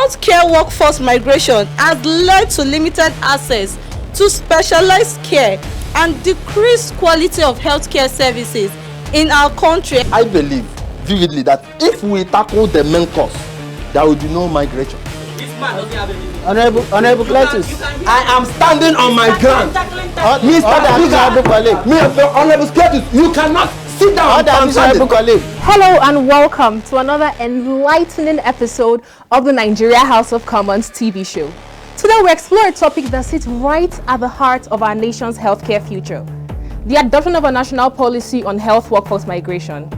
healthcare workforce migration has led to limited access to specialized care and decreased quality of healthcare services in our country. I believe vividly that if we tackle the main cause, there will be no migration. This man doesn't have anything. Honorable Cletus. I am standing on my ground. Honorable colleague. Honorable Cletus, you cannot sit down. Honorable colleague. Hello and welcome to another enlightening episode of the Nigeria House of Commons TV show. Today we explore a topic that sits right at the heart of our nation's healthcare future: the adoption of a national policy on health workforce migration.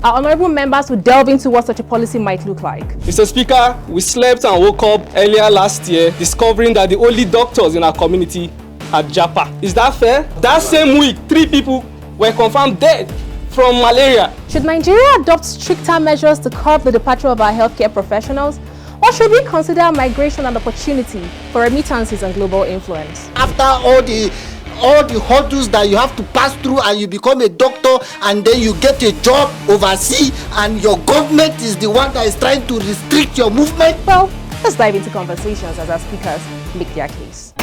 Our honorable members will delve into what such a policy might look like. Mr. Speaker, we slept and woke up earlier last year discovering that the only doctors in our community had Japa. Is that fair? That same week, 3 people were confirmed dead from malaria. Should Nigeria adopt stricter measures to curb the departure of our healthcare professionals? Or should we consider migration an opportunity for remittances and global influence? After all the hurdles that you have to pass through and you become a doctor and then you get a job overseas and your government is the one that is trying to restrict your movement? Well, let's dive into conversations as our speakers make their case.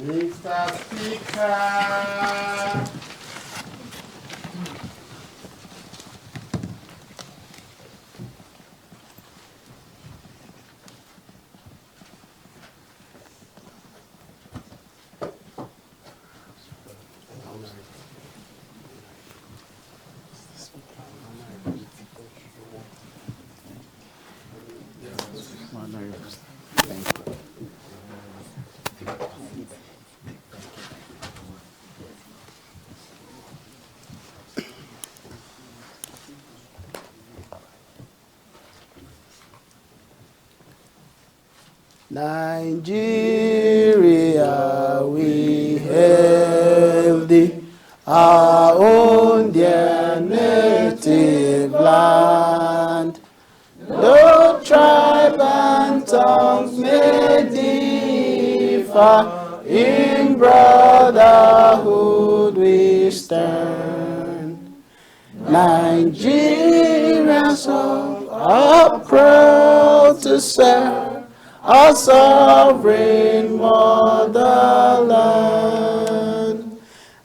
Mr. Speaker. Nigeria, we hail thee, our own dear native land. No tribe and tongue may differ, in brotherhood we stand. Nigerians all are proud to serve our sovereign motherland.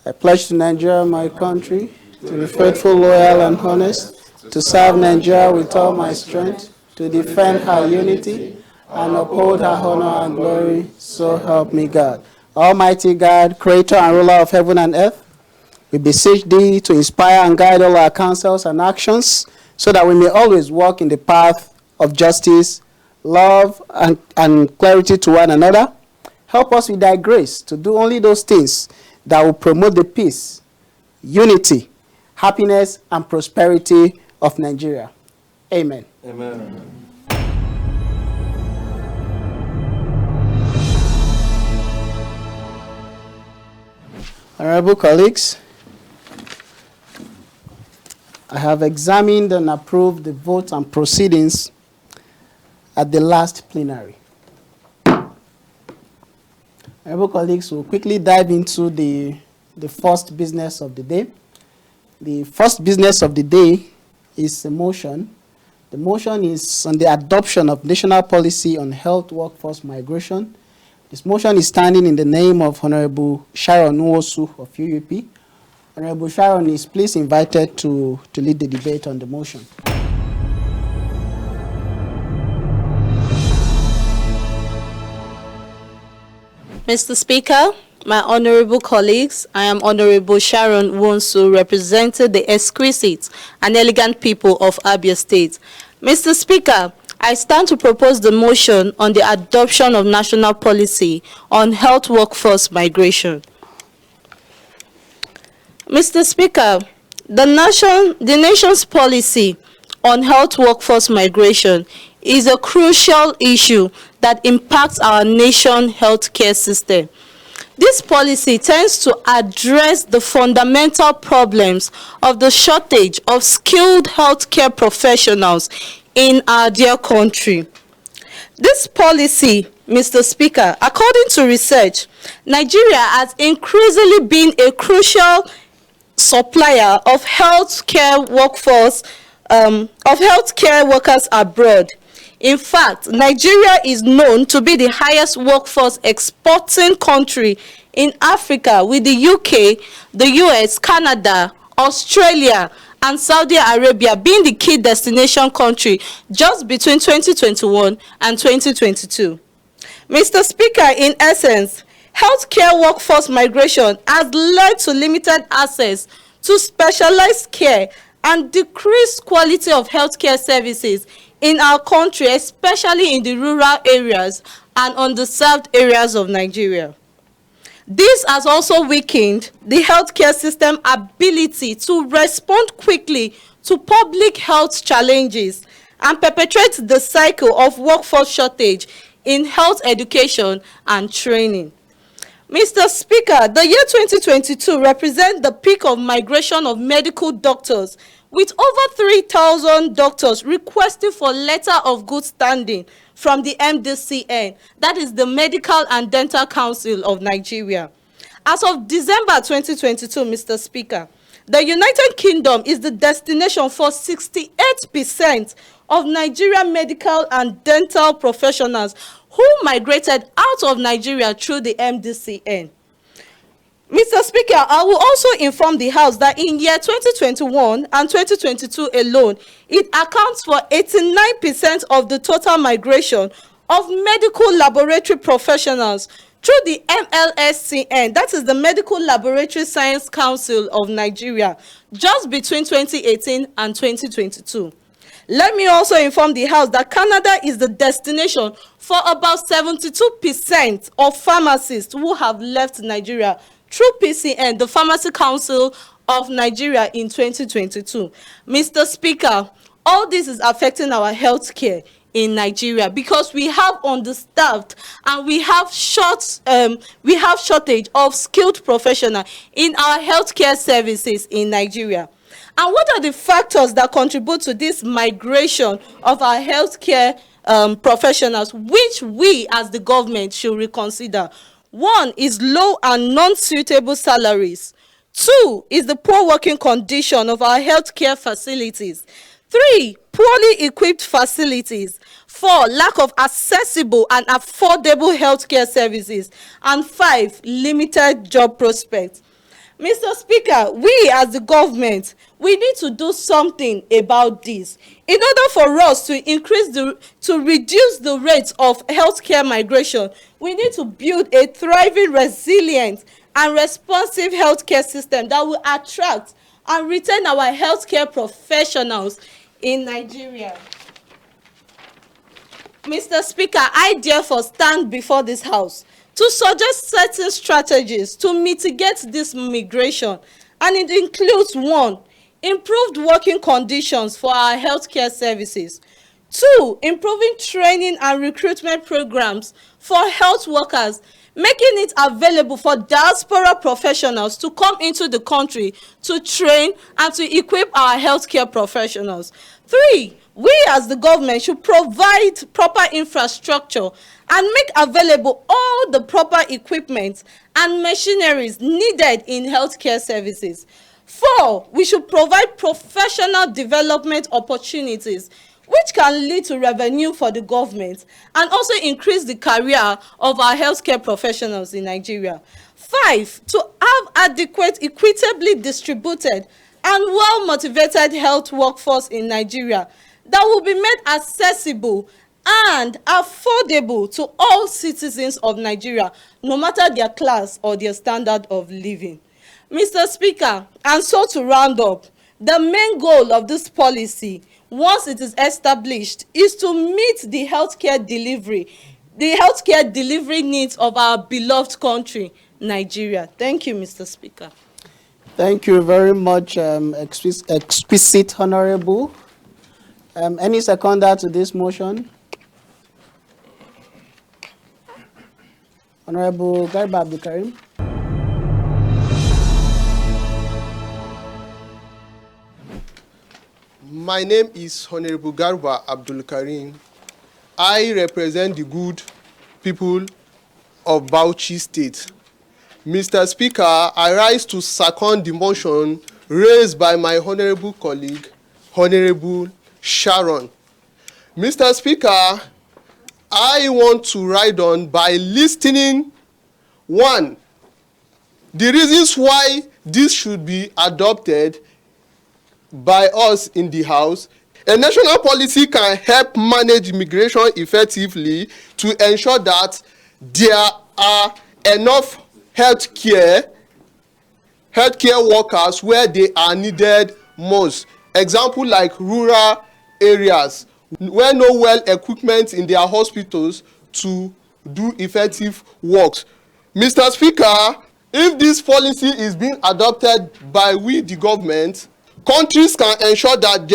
I pledge to Nigeria, my country, to be faithful, loyal, and honest, to serve Nigeria with all my strength, to defend her unity, and uphold her honor and glory, so help me God. Almighty God, creator and ruler of heaven and earth, we beseech thee to inspire and guide all our counsels and actions, so that we may always walk in the path of justice, love, and clarity to one another. Help us with thy grace to do only those things that will promote the peace, unity, happiness, and prosperity of Nigeria. Amen. Amen. Honorable colleagues, I have examined and approved the votes and proceedings at the last plenary. Honorable colleagues, we'll quickly dive into the first business of the day. The first business of the day is a motion. The motion is on the adoption of national policy on health workforce migration. This motion is standing in the name of Honorable Sharon Nwosu of UUP. Honorable Sharon is please invited to lead the debate on the motion. Mr. Speaker, my honorable colleagues, I am Honorable Sharon Nwosu, representing the exquisite and elegant people of Abia State. Mr. Speaker, I stand to propose the motion on the adoption of national policy on health workforce migration. Mr. Speaker, the nation's policy on health workforce migration is a crucial issue that impacts our nation's healthcare system. This policy tends to address the fundamental problems of the shortage of skilled healthcare professionals in our dear country. This policy, Mr. Speaker, according to research, Nigeria has increasingly been a crucial supplier of healthcare workers abroad. In fact, Nigeria is known to be the highest workforce exporting country in Africa, with the UK, the US, Canada, Australia, and Saudi Arabia being the key destination country just between 2021 and 2022. Mr. Speaker, in essence, healthcare workforce migration has led to limited access to specialized care and decreased quality of healthcare services in our country, especially in the rural areas and underserved areas of Nigeria. This has also weakened the healthcare system ability to respond quickly to public health challenges and perpetuate the cycle of workforce shortage in health education and training. Mr. Speaker, the year 2022 represents the peak of migration of medical doctors, with over 3,000 doctors requesting for letter of good standing from the MDCN, that is the Medical and Dental Council of Nigeria. As of December 2022, Mr. Speaker, the United Kingdom is the destination for 68% of Nigerian medical and dental professionals who migrated out of Nigeria through the MDCN. Mr. Speaker, I will also inform the House that in year 2021 and 2022 alone, it accounts for 89% of the total migration of medical laboratory professionals through the MLSCN, that is the Medical Laboratory Science Council of Nigeria, just between 2018 and 2022. Let me also inform the House that Canada is the destination for about 72% of pharmacists who have left Nigeria through PCN, the Pharmacy Council of Nigeria, in 2022. Mr. Speaker, all this is affecting our healthcare in Nigeria because we have understaffed and we have shortage of skilled professionals in our healthcare services in Nigeria. And what are the factors that contribute to this migration of our healthcare professionals, which we as the government should reconsider? One is low and non-suitable salaries. Two is the poor working condition of our healthcare facilities. 3, poorly equipped facilities. 4, lack of accessible and affordable healthcare services. And 5, limited job prospects. Mr. Speaker, we as the government, we need to do something about this. In order for us to reduce the rates of healthcare migration, we need to build a thriving, resilient, and responsive healthcare system that will attract and retain our healthcare professionals in Nigeria. Mr. Speaker, I therefore stand before this House to suggest certain strategies to mitigate this migration, and it includes 1, improved working conditions for our healthcare services. 2, improving training and recruitment programs for health workers, making it available for diaspora professionals to come into the country to train and to equip our healthcare professionals. 3, we as the government should provide proper infrastructure and make available all the proper equipment and machineries needed in healthcare services. 4, we should provide professional development opportunities which can lead to revenue for the government and also increase the career of our healthcare professionals in Nigeria. 5, to have adequate, equitably distributed and well-motivated health workforce in Nigeria that will be made accessible and affordable to all citizens of Nigeria, no matter their class or their standard of living. Mr. Speaker, and so to round up, the main goal of this policy, once it is established, is to meet the healthcare delivery needs of our beloved country, Nigeria. Thank you, Mr. Speaker. Thank you very much, exquisite Honorable. Any seconder to this motion? Honorable Garba Abdulkarim. My name is Honorable Garba Abdulkarim. I represent the good people of Bauchi State. Mr. Speaker, I rise to second the motion raised by my honorable colleague, Honorable Sharon. Mr. Speaker, I want to ride on by listing, one, the reasons why this should be adopted by us in the House. A national policy can help manage immigration effectively to ensure that there are enough healthcare workers where they are needed most. Example like rural areas where no well equipment in their hospitals to do effective works. Mr. Speaker, if this policy is being adopted by we, the government, countries can ensure that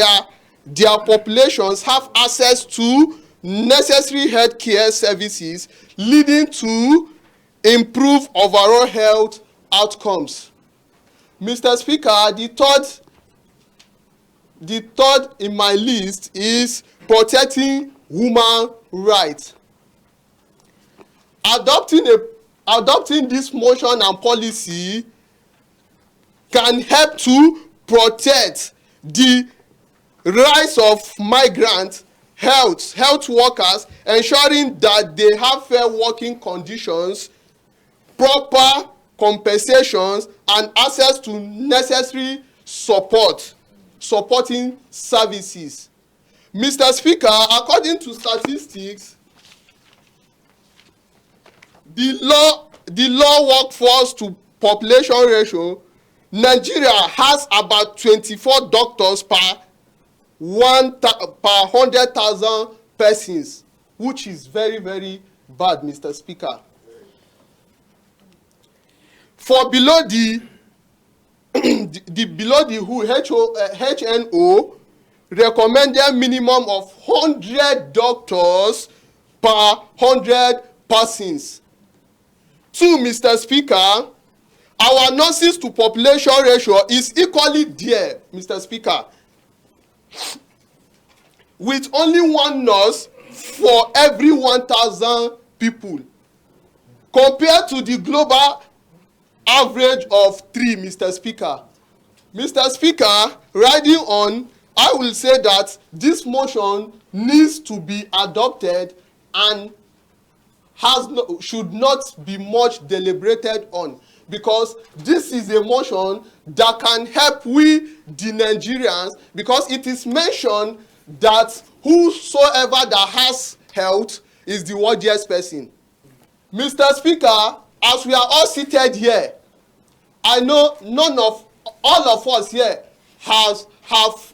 their populations have access to necessary healthcare services, leading to improved overall health outcomes. Mr. Speaker, the third in my list is protecting human rights. Adopting this motion and policy can help to protect the rights of migrant health workers, ensuring that they have fair working conditions, proper compensations, and access to necessary supporting services. Mr. Speaker, according to statistics, the law workforce to population ratio, Nigeria has about 24 doctors per 100,000 persons, which is very, very bad, Mr. Speaker. For below the HNO recommended minimum of 100 doctors per 100 persons. Two, Mr. Speaker, our nurses to population ratio is equally there, Mr. Speaker, with only one nurse for every 1,000 people, compared to the global average of 3, Mr. Speaker. Mr. Speaker, riding on, I will say that this motion needs to be adopted and should not be much deliberated on, because this is a motion that can help we, the Nigerians, because it is mentioned that whosoever that has health is the worthiest person. Mr. Speaker, as we are all seated here, I know all of us here have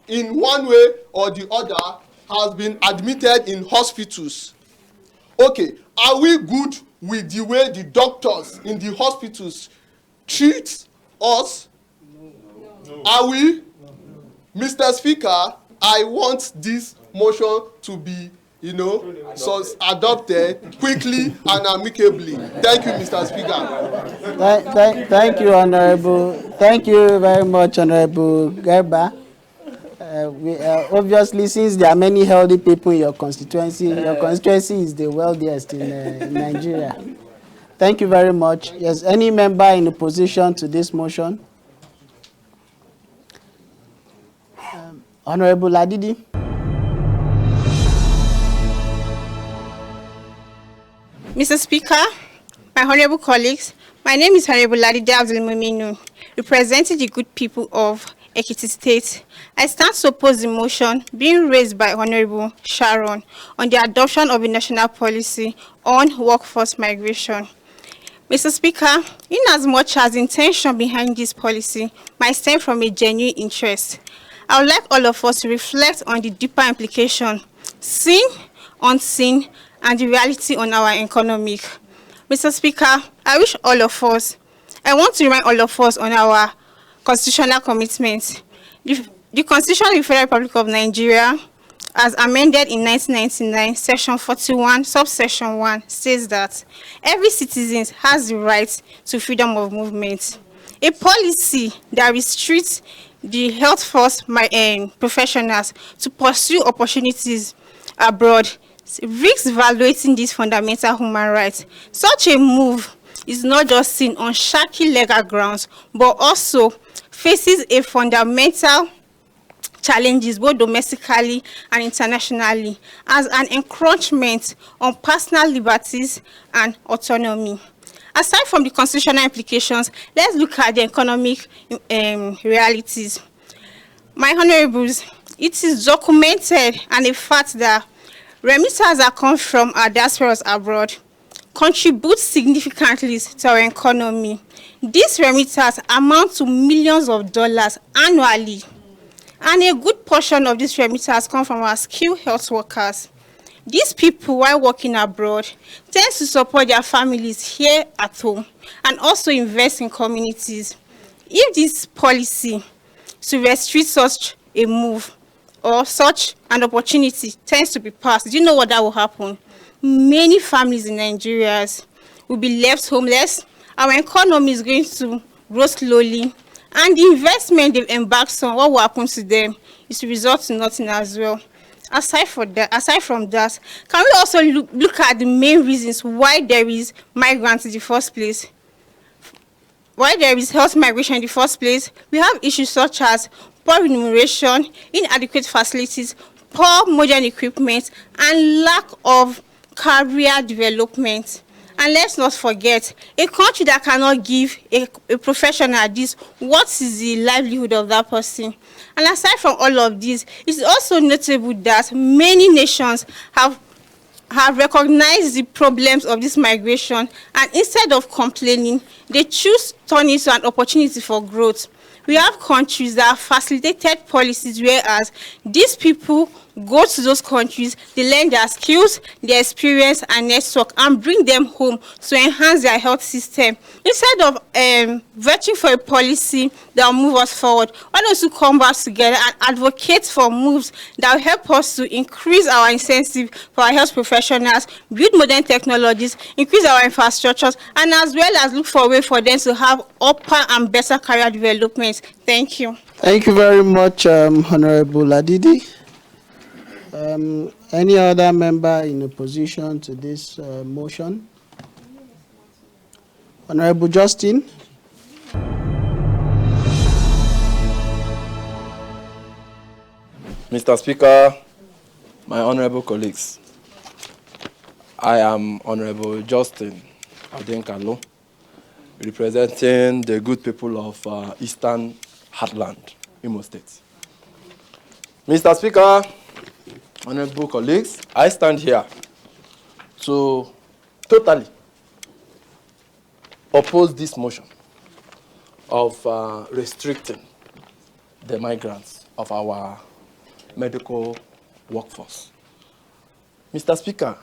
in one way or the other has been admitted in hospitals. Okay, are we good with the way the doctors in the hospitals treat us? No. Are we? No. Mr. Speaker, I want this motion to be, adopted quickly and amicably. Thank you, Mr. Speaker. Thank you, Honorable. Thank you very much, Honorable Gerba. Obviously, since there are many healthy people in your constituency is the wealthiest in Nigeria. Thank you very much. Yes, any member in opposition to this motion? Honorable Ladidi. Mr. Speaker, my honorable colleagues, my name is Honorable Ladidi Abdulmuminu, representing the good people of Ekiti State. I stand to oppose the motion being raised by Honorable Sharon on the adoption of a national policy on workforce migration. Mr. Speaker, in as much as the intention behind this policy might stem from a genuine interest, I would like all of us to reflect on the deeper implication, seen, unseen, and the reality on our economy. Mr. Speaker, I want to remind all of us on our constitutional commitments. The Constitution of the Federal Republic of Nigeria, as amended in 1999, Section 41, Subsection 1, says that every citizen has the right to freedom of movement. A policy that restricts the health force professionals to pursue opportunities abroad risks violating these fundamental human rights. Such a move is not just seen on shaky legal grounds, but also faces a fundamental challenges both domestically and internationally as an encroachment on personal liberties and autonomy. Aside from the constitutional implications, let's look at the economic realities. My honorables, it is documented and a fact that remitters that come from our diasporas abroad contribute significantly to our economy. These remitters amount to millions of dollars annually, and a good portion of these remitters come from our skilled health workers. These people, while working abroad, tend to support their families here at home and also invest in communities. If this policy to restrict such a move or such an opportunity tends to be passed, do you know what that will happen? Many families in Nigeria will be left homeless. Our economy is going to grow slowly, and the investment they've embarked on, what will happen to them is to result in nothing as well. Aside from that, can we also look at the main reasons why there is migrants in the first place? Why there is health migration in the first place? We have issues such as poor remuneration, inadequate facilities, poor modern equipment, and lack of career development. And let's not forget, a country that cannot give a professional this, what is the livelihood of that person? And aside from all of this, it's also notable that many nations have recognized the problems of this migration, and instead of complaining, they choose to turn it into an opportunity for growth. We have countries that have facilitated policies whereas these people go to those countries, they learn their skills, their experience and network and bring them home to enhance their health system. Instead of vetting for a policy that will move us forward, why don't we come back together and advocate for moves that will help us to increase our incentive for our health professionals, build modern technologies, increase our infrastructures, and as well as look for a way for them to have upper and better career development. Thank you. Thank you very much, Honorable Ladidi. Any other member in opposition to this motion? Honorable Justin. Mr. Speaker, my honorable colleagues, I am Honorable Justin Adenkalo, representing the good people of Eastern Heartland, Imo State. Mr. Speaker, honorable colleagues, I stand here to totally oppose this motion of restricting the migrants of our medical workforce. Mr. Speaker,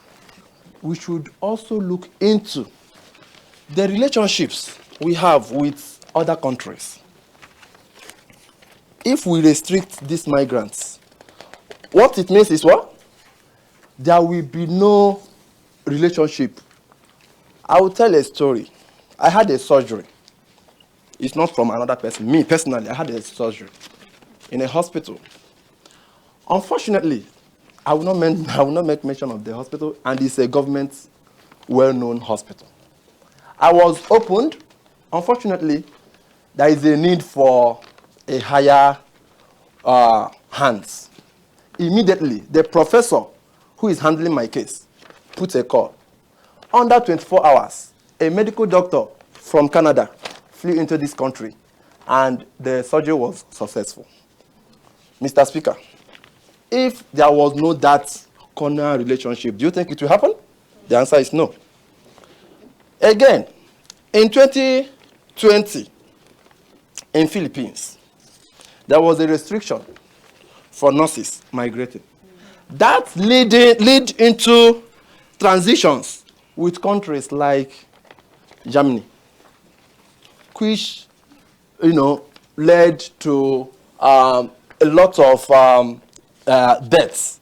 we should also look into the relationships we have with other countries. If we restrict these migrants, what it means is what? There will be no relationship. I will tell a story. I had a surgery. It's not from another person. Me, personally, I had a surgery in a hospital. Unfortunately, I will not make mention of the hospital, and it's a government well-known hospital. I was opened. Unfortunately, there is a need for a higher hands. Immediately, the professor who is handling my case put a call. Under 24 hours, a medical doctor from Canada flew into this country, and the surgery was successful. Mr. Speaker, if there was no that corner relationship, do you think it will happen? The answer is no. Again, in 2020, in Philippines, there was a restriction for nurses migrating. That led into transitions with countries like Germany, which, led to a lot of deaths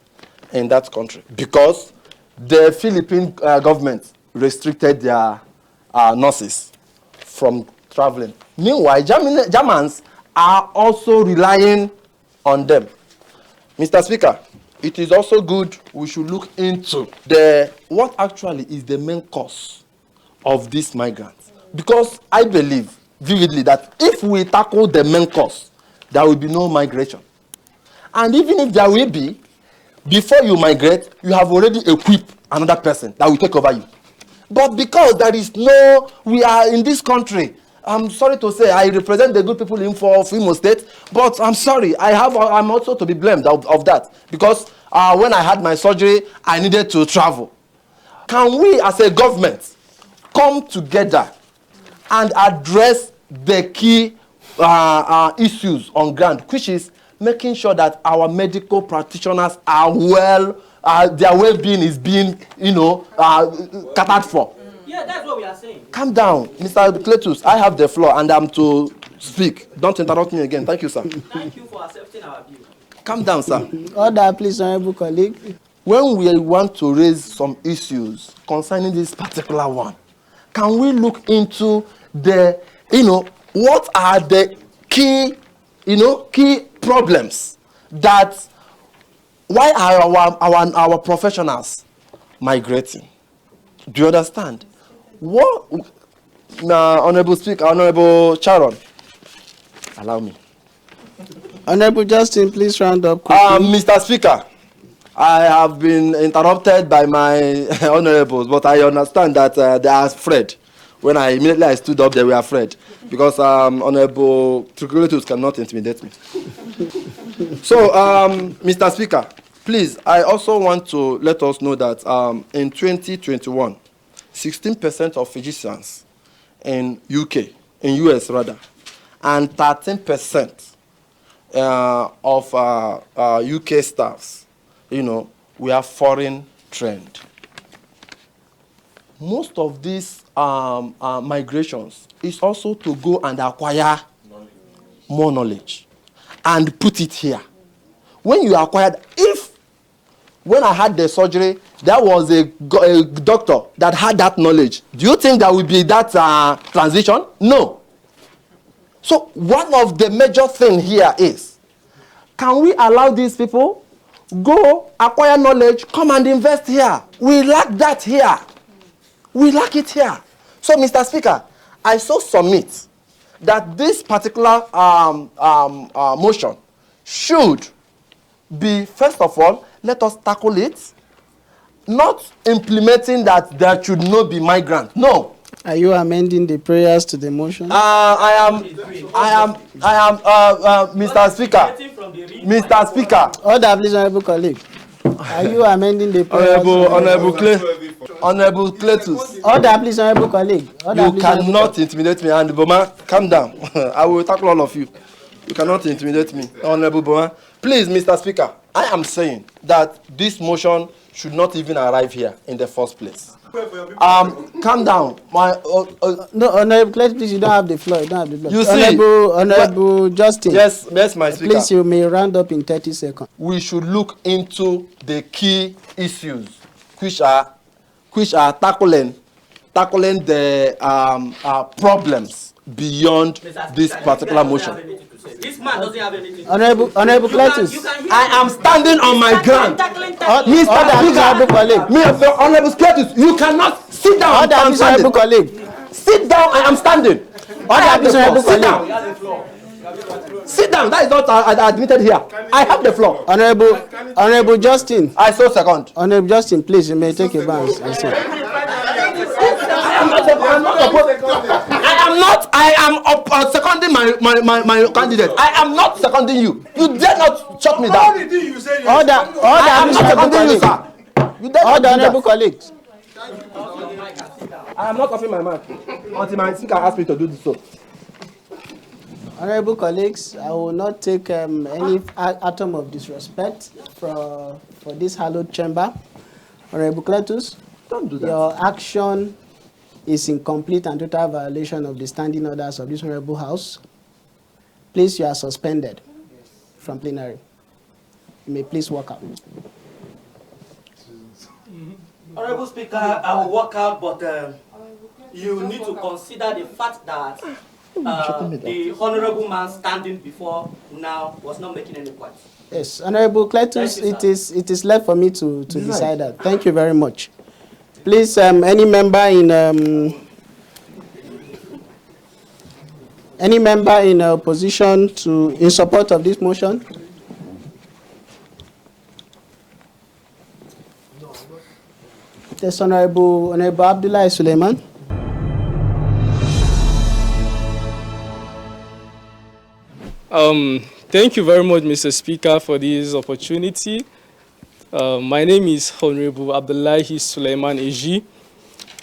in that country because the Philippine government restricted their nurses from traveling. Meanwhile, Germans are also relying on them. Mr. Speaker, it is also good we should look into what actually is the main cause of these migrants. Because I believe vividly that if we tackle the main cause, there will be no migration. And even if there will be, before you migrate, you have already equipped another person that will take over you. But because there is no, we are in this country, I'm sorry to say, I represent the good people in Imo State, but I'm sorry, I'm also to be blamed of that. Because when I had my surgery, I needed to travel. Can we as a government come together and address the key issues on ground, which is making sure that our medical practitioners are their well-being is being, catered for. Yeah, that's what we are saying. Calm down, Mr. Cletus. I have the floor and I'm to speak. Don't interrupt me again. Thank you, sir. Thank you for accepting our view. Calm down, sir. Order, please, honorable colleague. When we want to raise some issues concerning this particular one, can we look into the, what are the key problems that why are our professionals migrating? Do you understand? What, Honorable Speaker, Honorable Sharon, allow me. Honorable Justin, please round up quickly. Mr. Speaker, I have been interrupted by my honorables, but I understand that they are afraid. When I stood up, they were afraid because Honorable Triculatus cannot intimidate me. So, Mr. Speaker, please, I also want to let us know that in 2021, 16% of physicians in US rather, and 13% of UK staffs, we are foreign trained. Most of these migrations is also to go and acquire more knowledge and put it here. When you acquired, when I had the surgery, there was a doctor that had that knowledge. Do you think there will be that transition? No. So one of the major things here is, can we allow these people go acquire knowledge, come and invest here? We lack that here. We lack it here. So, Mr. Speaker, I so submit that this particular motion should be, first of all, let us tackle it, not implementing that there should not be migrants. No. Are you amending the prayers to the motion? I am, Mr. Speaker. Mr. Speaker. Order, please, honorable colleague. Are you amending the prayers? Honorable Cletus. Order, please, honorable colleague. You cannot intimidate me. And Boma, calm down. I will tackle all of you. You cannot intimidate me. Honorable Boma. Please, Mr. Speaker, I am saying that this motion should not even arrive here in the first place. Calm down. No, Honorable Cletus, please, you don't have the floor. You don't have the floor. You see, Honorable Justin. Yes, my Speaker. Please, you may round up in 30 seconds. We should look into the key issues which are tackling the problems beyond this particular motion. This man doesn't have anything. Honorable Cletus. I am standing on my ground. Mr. Honorable Cletus, you cannot sit down. Order, I'm standing. colleague. Sit down. I am standing. Sit down. Sit down. That is not admitted here. I have the floor. Honorable Justin. I so second. Honorable Justin, please, you may take a bounce. I am seconding my candidate. I am not seconding you. You dare not shut me down. Order, I am not seconding you, sir. You dare not do that. honorable colleagues. I am not offering my mic until my speaker asks me to do this. So. Honorable colleagues, I will not take any atom of disrespect for this hallowed chamber. Honorable Cletus, don't do that. Your action is in complete and total violation of the standing orders of this honorable house. Please, you are suspended from plenary. You may please walk out. Honorable Speaker, I will walk out, but you need to consider the fact that the honorable man standing before now was not making any points. Yes, Honorable Cletus, it is left for me to decide that. Thank you very much. Please, any member in Any member in opposition in support of this motion? Yes, Honorable Abdullah Suleiman. Thank you very much, Mr. Speaker, for this opportunity. My name is Honorable Abdullahi Suleiman Eji,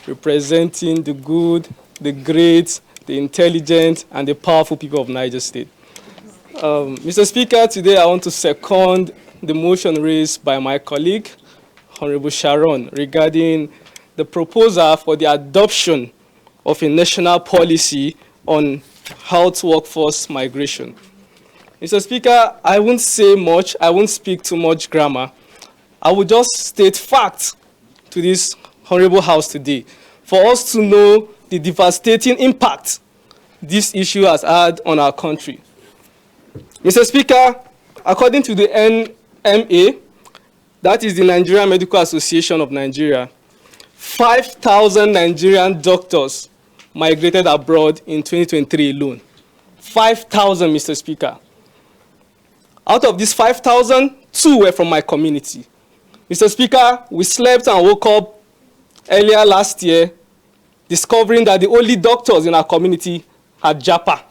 representing the good, the great, the intelligent, and the powerful people of Niger State. Mr. Speaker, today I want to second the motion raised by my colleague, Honorable Sharon, regarding the proposal for the adoption of a national policy on health workforce migration. Mr. Speaker, I won't say much, I won't speak too much grammar. I will just state facts to this honorable house today for us to know the devastating impact this issue has had on our country. Mr. Speaker, according to the NMA, that is the Nigerian Medical Association of Nigeria, 5,000 Nigerian doctors migrated abroad in 2023 alone. 5,000, Mr. Speaker. Out of these 5,000, 2 were from my community. Mr. Speaker, we slept and woke up earlier last year discovering that the only doctors in our community had Japa.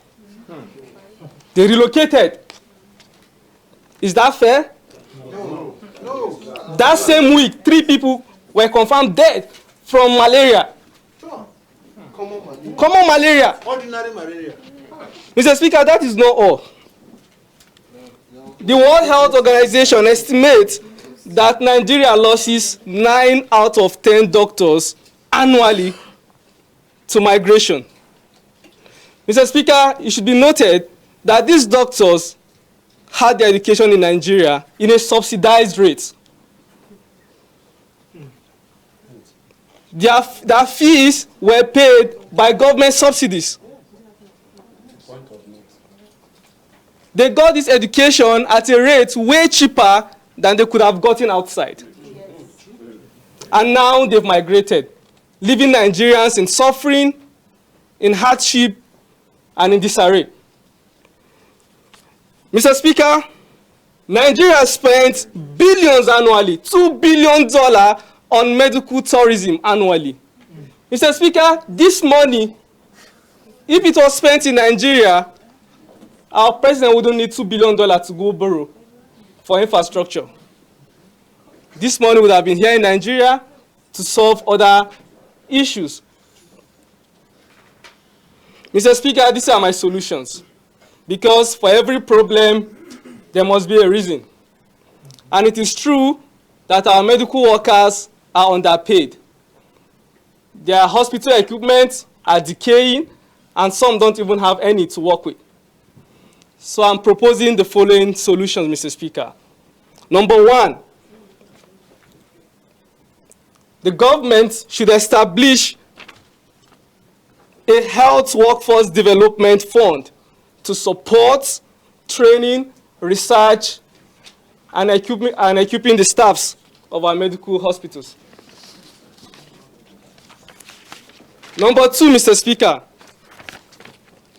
They relocated. Is that fair? No. That same week, 3 people were confirmed dead from malaria. Common malaria. Ordinary malaria. Mr. Speaker, that is not all. The World Health Organization estimates that Nigeria loses 9 out of 10 doctors annually to migration. Mr. Speaker, it should be noted that these doctors had their education in Nigeria in a subsidized rate. Their fees were paid by government subsidies. They got this education at a rate way cheaper than they could have gotten outside. And now they've migrated, leaving Nigerians in suffering, in hardship, and in disarray. Mr. Speaker, Nigeria spends billions annually, $2 billion on medical tourism annually. Mr. Speaker, this money, if it was spent in Nigeria, our president wouldn't need $2 billion to go borrow for infrastructure. This money would have been here in Nigeria to solve other issues. Mr. Speaker, these are my solutions. Because for every problem, there must be a reason. And it is true that our medical workers are underpaid. Their hospital equipment are decaying, and some don't even have any to work with. So I'm proposing the following solutions, Mr. Speaker. Number 1, the government should establish a health workforce development fund to support training, research, and equipping the staffs of our medical hospitals. Number 2, Mr. Speaker,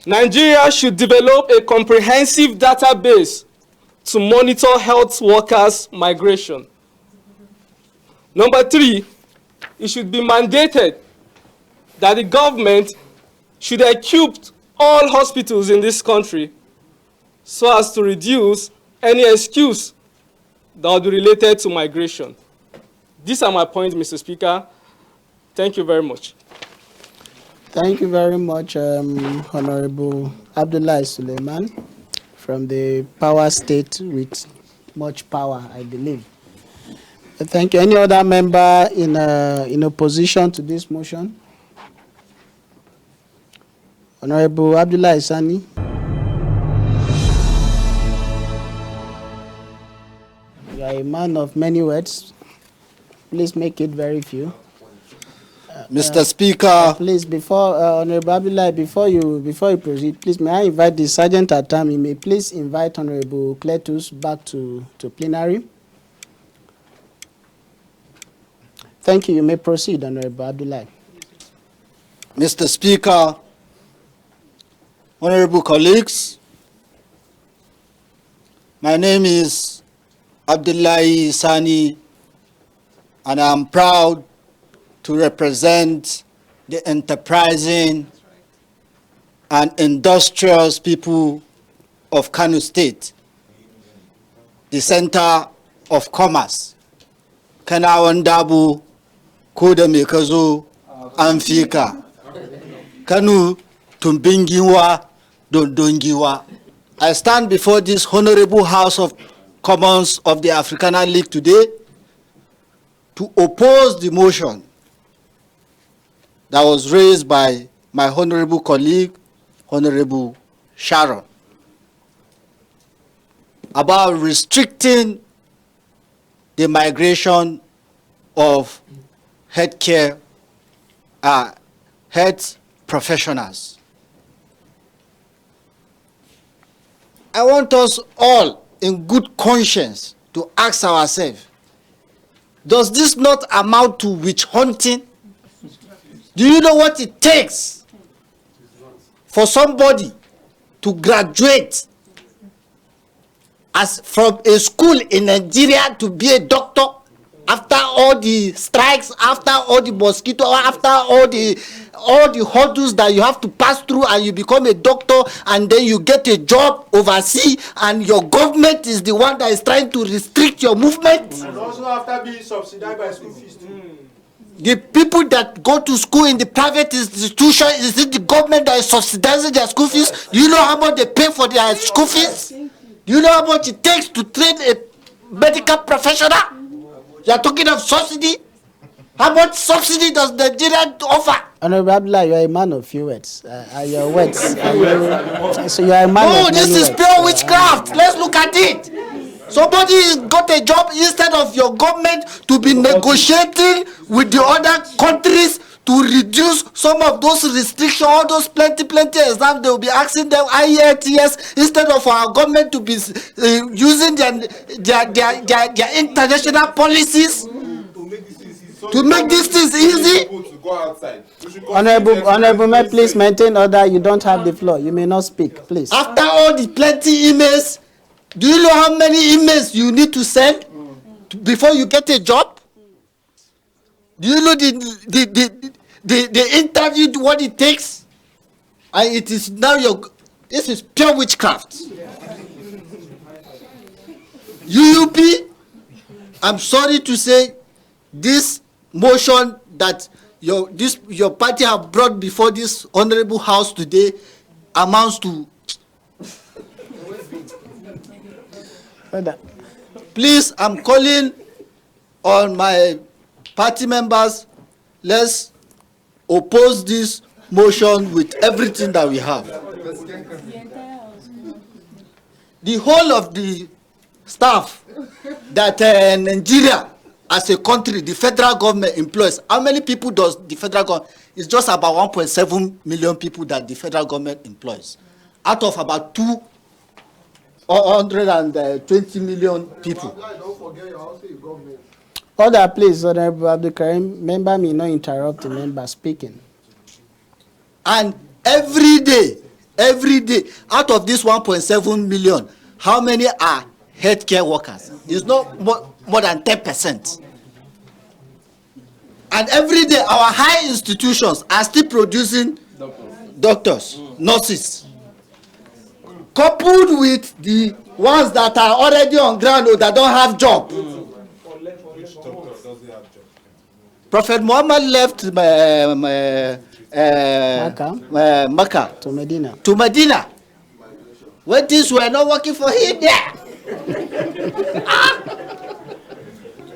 Nigeria should develop a comprehensive database to monitor health workers' migration. Number 3, it should be mandated that the government should equip all hospitals in this country so as to reduce any excuse that would be related to migration. These are my points, Mr. Speaker. Thank you very much. Thank you very much, Honorable Abdullah Suleiman, from the power state with much power, I believe. Thank you. Any other member in opposition to this motion? Honorable Abdullah Isani. You are a man of many words. Please make it very few. Mr. Speaker. Please, before Honorable Abdullah, before you proceed, please may I invite the Sergeant at Arms. You may please invite Honorable Cletus back to plenary. Thank you. You may proceed, Honorable Abdullah. Mr. Speaker, honorable colleagues, my name is Abdullahi Sani, and I'm proud to represent the enterprising and industrious people of Kano State, the center of commerce. Kana Wandabu, Koda Mekazo, Amfika. Kanu Tumbingiwa, Dondongiwa. I stand before this Honorable House of Commons of the Afrikaner League today to oppose the motion that was raised by my honorable colleague, Honorable Sharon, about restricting the migration of healthcare, health professionals. I want us all in good conscience to ask ourselves, does this not amount to witch hunting? Do you know what it takes for somebody to graduate as from a school in Nigeria to be a doctor after all the strikes, after all the mosquito, after all the hurdles that you have to pass through, and you become a doctor, and then you get a job overseas, and your government is the one that is trying to restrict your movement? And also after being subsidized by school fees too. The people that go to school in the private institution, is it the government that is subsidizing their school fees? Do you know how much they pay for their school fees? Do you know how much it takes to train a medical professional? You are talking of subsidy? How much subsidy does Nigeria offer? Honorable Abdullah, you are a man of few words. Your words. So you are a man No, of this many is words. pure witchcraft. Let's look at it. Somebody got a job instead of your government to be negotiating with the other countries to reduce some of those restrictions, all those plenty exams they will be asking them IELTS, instead of our government to be using their international policies to make these things easy. Honorable, may please maintain order. You don't have the floor. You may not speak, please. After all the plenty emails, do you know how many emails you need to send before you get a job? Do you know the interview, what it takes? And it is now this is pure witchcraft. UUP, I'm sorry to say, this motion that your party have brought before this honorable house today amounts to. Please, I'm calling on my party members, let's oppose this motion with everything that we have. The whole of the staff that Nigeria as a country, the federal government employs, how many people does the federal government? It's just about 1.7 million people that the federal government employs, out of about 220 million people. Order, please, Honorable Abdulkarim. Member may not interrupt the member speaking. And every day, out of this 1.7 million, how many are healthcare workers? It's not more than 10%. And every day, our high institutions are still producing doctors, nurses, coupled with the ones that are already on ground or that don't have job. Prophet Muhammad left Mecca To Medina. to Medina when things were not working for him there.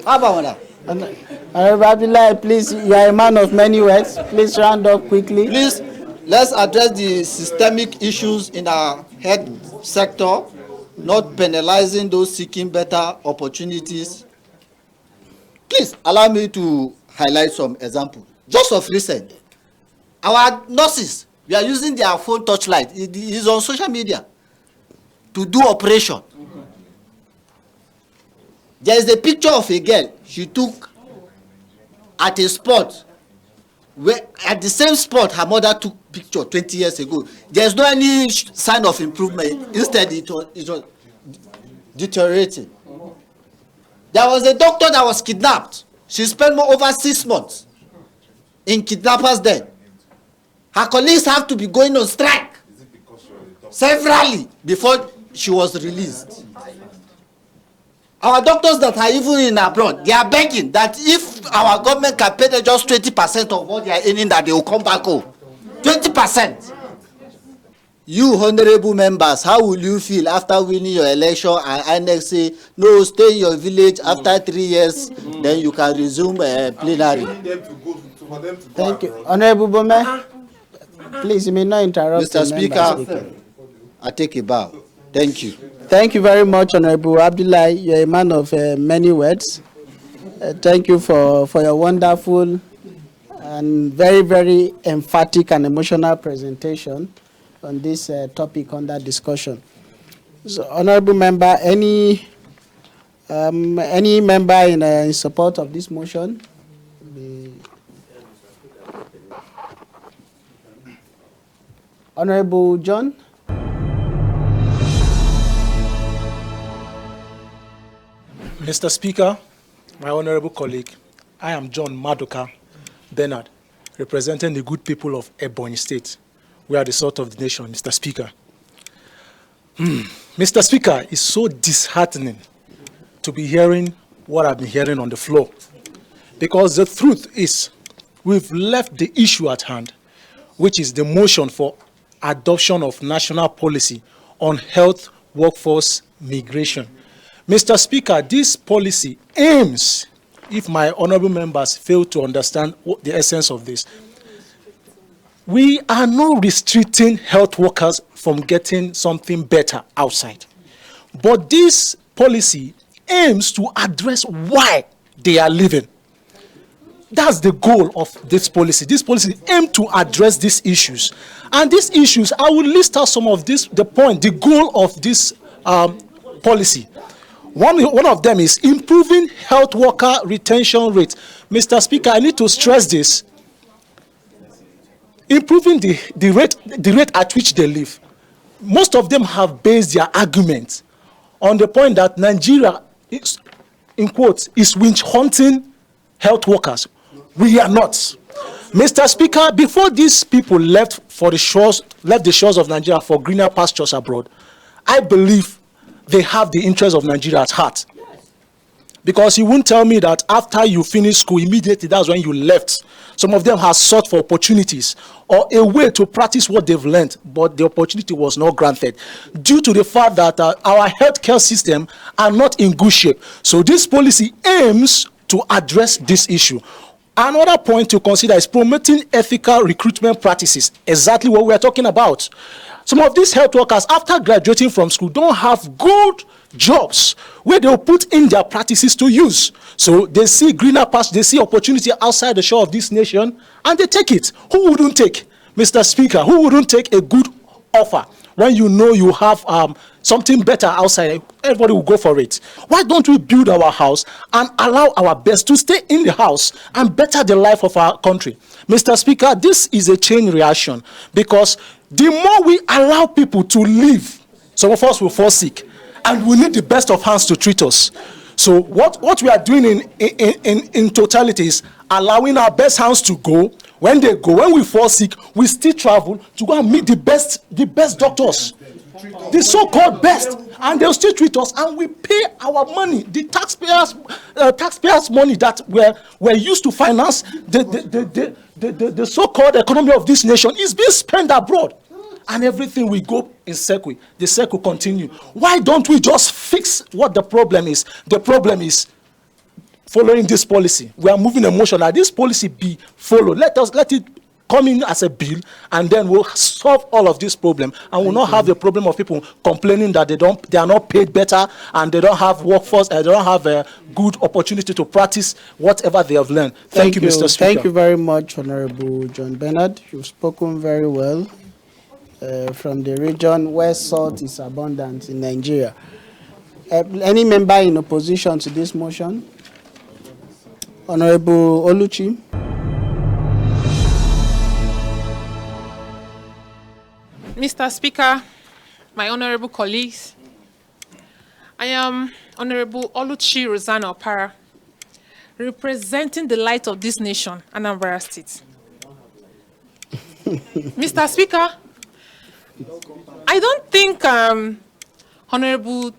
How about that? Honorable Abdullah, please, you are a man of many words. Please round up quickly. Please, let's address the systemic issues in our health sector, not penalizing those seeking better opportunities. Please allow me to highlight some examples. Just of recent, our nurses, we are using their phone touchlight. It is on social media to do operation. There is a picture of a girl she took at a spot where, at the same spot, her mother took picture 20 years ago. There's no any sign of improvement. Instead, it was deteriorating. There was a doctor that was kidnapped. She spent over 6 months in kidnappers' den. Her colleagues have to be going on strike severally before she was released. Our doctors that are even in abroad, they are begging that if our government can pay them just 20% of what they are earning, that they will come back home. 20%. You honorable members, how will you feel after winning your election and INEC say, no, stay in your village after 3 years, then you can resume plenary? Thank you. Honorable Bome, please, you may not interrupt. Mr. Speaker, I take a bow. Thank you. Thank you very much, Honorable Abdullahi. You're a man of many words. Thank you for your wonderful and very, very emphatic and emotional presentation on this topic under discussion. So, Honorable Member, any member in support of this motion? Honorable John? Mr. Speaker, my honorable colleague, I am John Maduka Bernard, representing the good people of Ebonyi State. We are the salt of the nation, Mr. Speaker. Mr. Speaker, it's so disheartening to be hearing what I've been hearing on the floor. Because the truth is, we've left the issue at hand, which is the motion for adoption of national policy on health workforce migration. Mr. Speaker, this policy aims, if my honorable members fail to understand the essence of this, we are not restricting health workers from getting something better outside. But this policy aims to address why they are leaving. That's the goal of this policy. This policy aims to address these issues. And these issues, I will list out some of this, the goal of this policy. One of them is improving health worker retention rate. Mr. Speaker, I need to stress this. Improving the rate at which they live. Most of them have based their argument on the point that Nigeria is, in quotes, is winch hunting health workers. We are not. Mr. Speaker, before these people left the shores of Nigeria for greener pastures abroad, I believe they have the interest of Nigeria at heart. Because you won't tell me that after you finish school, immediately that's when you left. Some of them have sought for opportunities or a way to practice what they've learned, but the opportunity was not granted due to the fact that our healthcare system are not in good shape. So this policy aims to address this issue. Another point to consider is promoting ethical recruitment practices, exactly what we are talking about. Some of these health workers, after graduating from school, don't have good jobs where they will put in their practices to use. So they see greener pastures, they see opportunity outside the shore of this nation, and they take it. Who wouldn't take, Mr. Speaker, who wouldn't take a good offer when you know you have something better outside? Everybody will go for it. Why don't we build our house and allow our best to stay in the house and better the life of our country? Mr. Speaker, this is a chain reaction, because the more we allow people to live, some of us will fall sick, and we need the best of hands to treat us. So what we are doing in totality is allowing our best hands to go. When they go, when we fall sick, we still travel to go and meet the best doctors, the so-called best, and they'll still treat us, and we pay our money, the taxpayers' money that were used to finance the so-called economy of this nation is being spent abroad, and everything will go in circle. The circle continue. Why don't we just fix what the problem is? The problem is following this policy. We are moving a motion that this policy be followed. Let it come in as a bill, and then we'll solve all of this problem, and we'll not have the problem of people complaining that they are not paid better, and they don't have workforce, and they don't have a good opportunity to practice whatever they have learned. Thank you, Mr. Speaker. Thank you very much, Honorable John Bernard. You've spoken very well from the region where salt is abundant in Nigeria. Any member in opposition to this motion? Honorable Oluchi. Mr. Speaker, my honorable colleagues, I am Honorable Oluchi Rosanna Opara, representing the light of this nation, Anambra State. Mr. Speaker, I don't think Honorable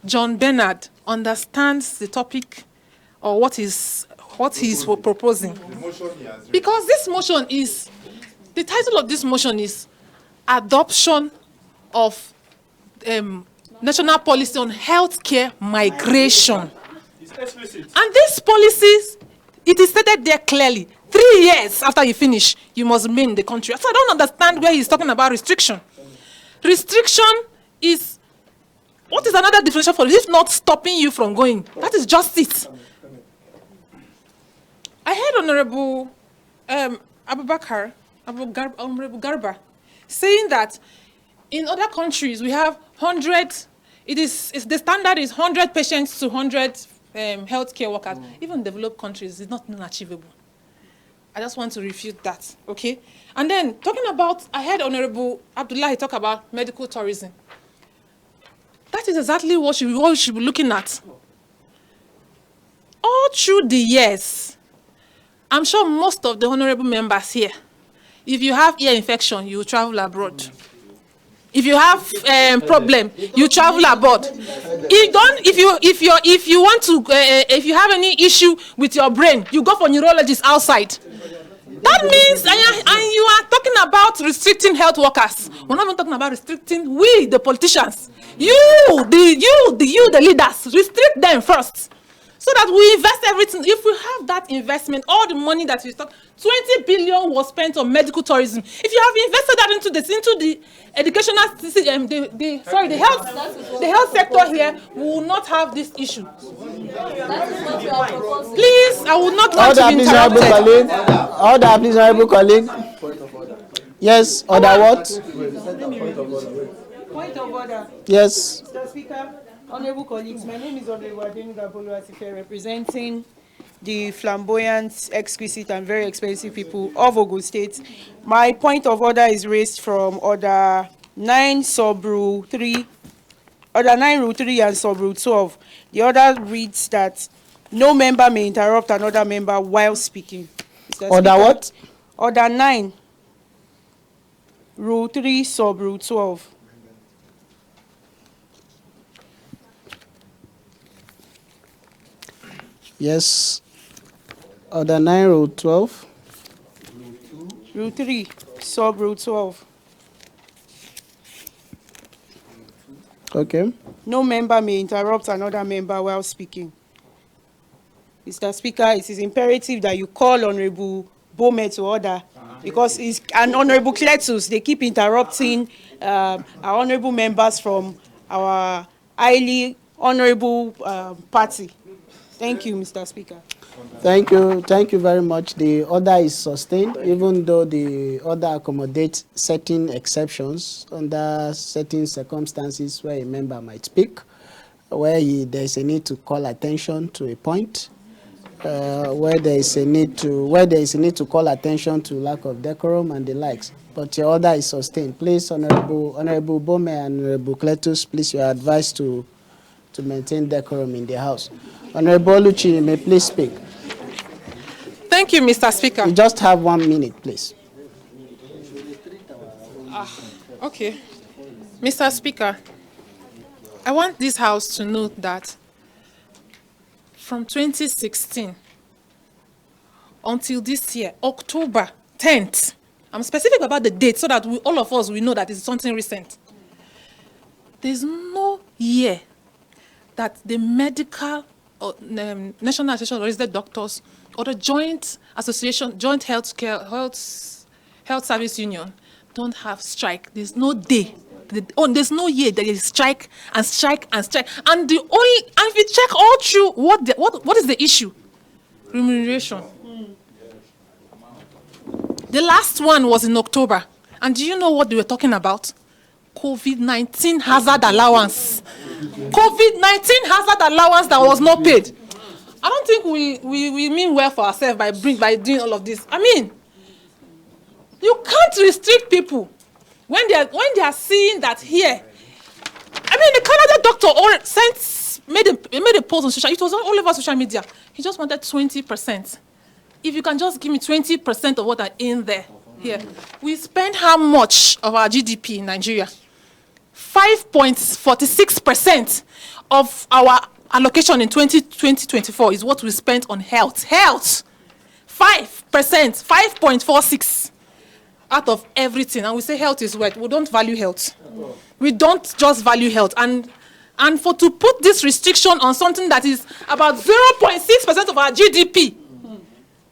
John Bernard understands the topic or what he's proposing. Because this motion is, the title of this motion is Adoption of National Policy on Healthcare Migration. And these policies, it is stated there clearly, 3 years after you finish, you must remain in the country. So I don't understand where he's talking about restriction. Restriction is, what is another definition for it? If not stopping you from going. That is just it. I heard Honorable Honorable Garba, saying that in other countries we have 100, the standard is 100 patients to 100 healthcare workers. Even in developed countries, it's not unachievable. I just want to refute that, okay? And then, talking about, I heard Honorable Abdullahi talk about medical tourism. That is exactly what we should be looking at. All through the years, I'm sure most of the honorable members here, if you have ear infection, you travel abroad. If you have problem, you travel abroad. If you have any issue with your brain, you go for neurologist outside. That means, and you are talking about restricting health workers. We're not even talking about restricting we, the politicians. The leaders, restrict them first. So that we invest everything. If we have that investment, all the money that we talk, 20 billion was spent on medical tourism. If you have invested that into the educational system, the health sector here, we will not have this issue. Please, I would not want to be interrupted. Order, please, honorable colleague. Yes, order what? Point of order. Yes. Mr. Speaker, honorable colleagues, my name is Honorable Adenuga Boluwatife, representing the flamboyant, exquisite, and very expensive people of Ogun State. My point of order is raised from Order 9, Sub-Rule 3, Order 9, Rule 3, and Sub-Rule 12. The order reads that no member may interrupt another member while speaking. Order what? Order 9, Rule 3, Sub-Rule 12. Yes. Order 9, Rule 12. Rule 3, Sub-Rule 12. Okay. No member may interrupt another member while speaking. Mr. Speaker, it is imperative that you call Honorable Bome to order, because it's an Honorable Cletus. They keep interrupting our honorable members from our highly honorable party. Thank you, Mr. Speaker. Thank you very much. The order is sustained, even though the order accommodates certain exceptions under certain circumstances where a member might speak, where there is a need to call attention to a point, where there is a need to call attention to lack of decorum and the likes. But your order is sustained. Please, Honorable Bome and Honorable Cletus, please, you are advised to maintain decorum in the House. Honorable Oluchi, you may please speak. Thank you, Mr. Speaker. You just have 1 minute, please. Okay. Mr. Speaker, I want this House to note that from 2016 until this year, October 10th, I'm specific about the date so that all of us will know that it's something recent. There's no year that the medical National Association of Registered Doctors or the Joint Health Service Union don't have strike. There's no day. There's no year that is strike and strike and strike. And if you check all through, what is the issue? Remuneration. The last one was in October. And do you know what they were talking about? COVID-19 hazard allowance. COVID-19 hazard allowance that was not paid. I don't think we mean well for ourselves by doing all of this. I mean, you can't restrict people when they are seeing that here, I mean, the Canada doctor made a post on social. It was all over social media. He just wanted 20%. If you can just give me 20% of what are in there here, we spend how much of our GDP in Nigeria? 5.46% of our allocation in 2024 is what we spent on health. Health, 5%, 5.46 out of everything. And we say health is what? We don't value health. We don't just value health. And to put this restriction on something that is about 0.6% of our GDP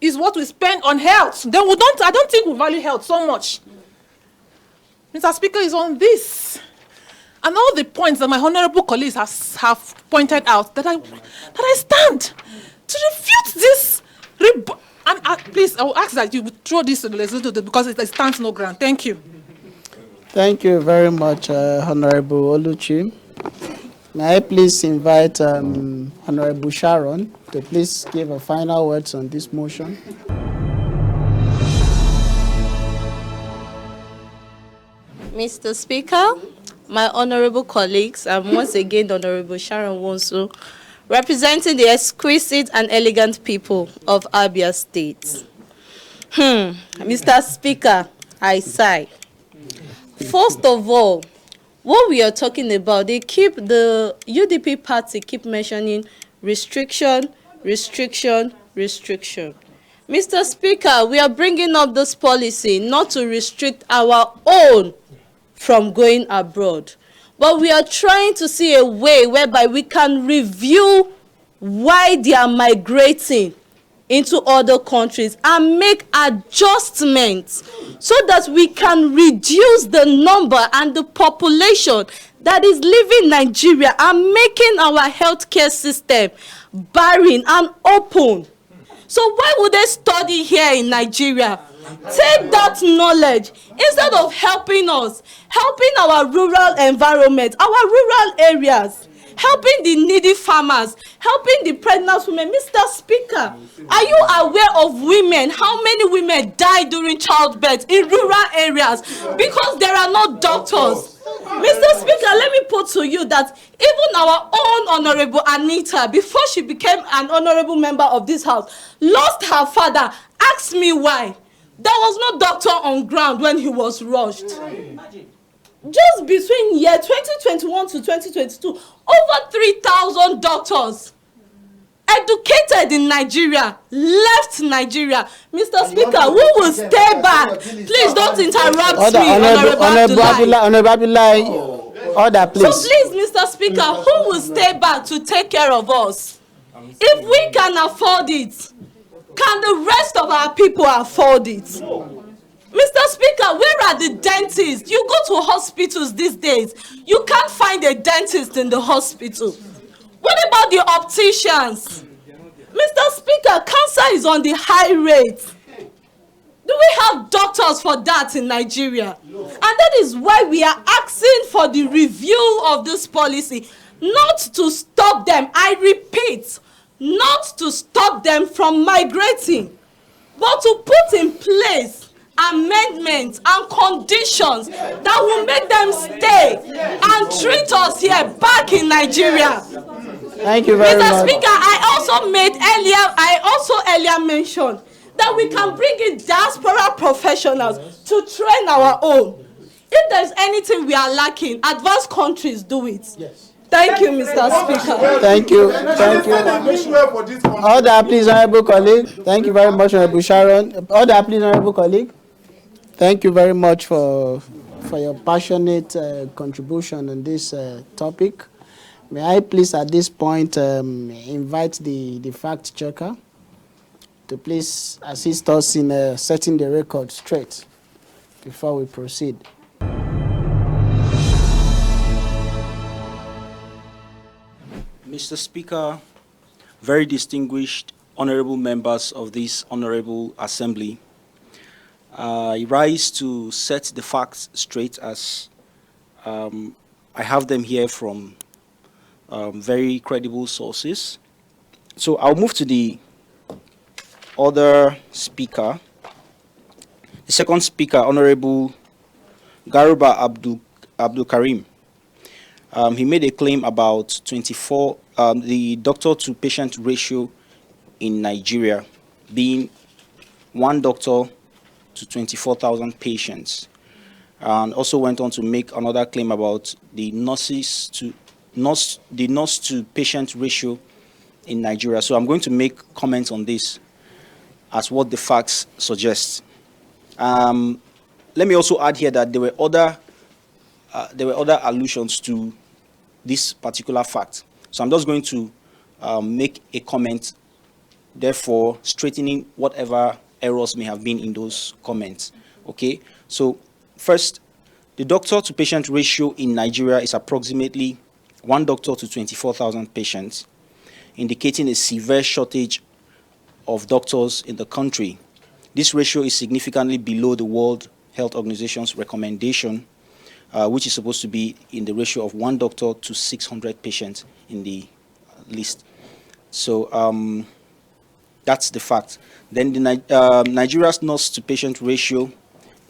is what we spend on health. Then I don't think we value health so much. Mr. Speaker, is on this. And all the points that my honorable colleagues have pointed out, that I stand to refute this. And please, I will ask that you throw this to the legislature because it stands no ground. Thank you. Thank you very much, Honorable Oluchi. May I please invite Honorable Sharon to please give a final words on this motion. Mr. Speaker, my honorable colleagues, and once again, Honorable Sharon Wonsu, representing the exquisite and elegant people of Abia State. Mr. Speaker, I sigh. First of all, what we are talking about, the UDP party keep mentioning restriction, restriction, restriction. Mr. Speaker, we are bringing up this policy not to restrict our own from going abroad, but we are trying to see a way whereby we can review why they are migrating into other countries and make adjustments so that we can reduce the number and the population that is leaving Nigeria and making our healthcare system barren and open. So why would they study here in Nigeria? Take that knowledge instead of helping us, helping our rural environment, our rural areas, helping the needy farmers, helping the pregnant women. Mr. Speaker, are you aware of women, how many women die during childbirth in rural areas because there are no doctors? Mr. Speaker, let me put to you that even our own Honorable Anita, before she became an honorable member of this house, lost her father. Ask me why. There was no doctor on ground when he was rushed. Just between year 2021 to 2022, over 3,000 doctors educated in Nigeria left Nigeria. Mr. Speaker, who will stay back? Please don't interrupt me, Honorable Abdullahi. Order, please. So please, Mr. Speaker, who will stay back to take care of us? If we can afford it, can the rest of our people afford it? Mr. Speaker, where are the dentists? You go to hospitals these days, you can't find a dentist in the hospital. What about the opticians? Mr. Speaker, cancer is on the high rate. Do we have doctors for that in Nigeria? And that is why we are asking for the review of this policy, not to stop them, I repeat, not to stop them from migrating, but to put in place amendments and conditions that will make them stay and treat us here back in Nigeria. Thank you very much. Mr. Speaker, I also earlier mentioned that we can bring in diaspora professionals to train our own. If there's anything we are lacking, advanced countries do it. Yes. Thank you, Mr. Speaker. Thank you. Thank you. Order, please, honorable colleague. Thank you very much, Honorable Sharon. Order, please, honorable colleague. Thank you very much for your passionate contribution on this topic. May I please, at this point, invite the fact checker to please assist us in setting the record straight before we proceed. Mr. Speaker, very distinguished honorable members of this honorable assembly, I rise to set the facts straight as I have them here from very credible sources. So I'll move to the other speaker. The second speaker, Honorable Garuba Abdul Karim. He made a claim about the doctor to patient ratio in Nigeria being 1 doctor to 24,000 patients, and also went on to make another claim about the nurse to patient ratio in Nigeria. So I'm going to make comments on this as what the facts suggest. Let me also add here that there were other allusions to this particular fact. So I'm just going to make a comment, therefore straightening whatever errors may have been in those comments. Okay, so first, the doctor to patient ratio in Nigeria is approximately 1 doctor to 24,000 patients, indicating a severe shortage of doctors in the country. This ratio is significantly below the World Health Organization's recommendation, which is supposed to be in the ratio of 1 doctor to 600 patients in the list. So that's the fact. Then the Nigeria's nurse to patient ratio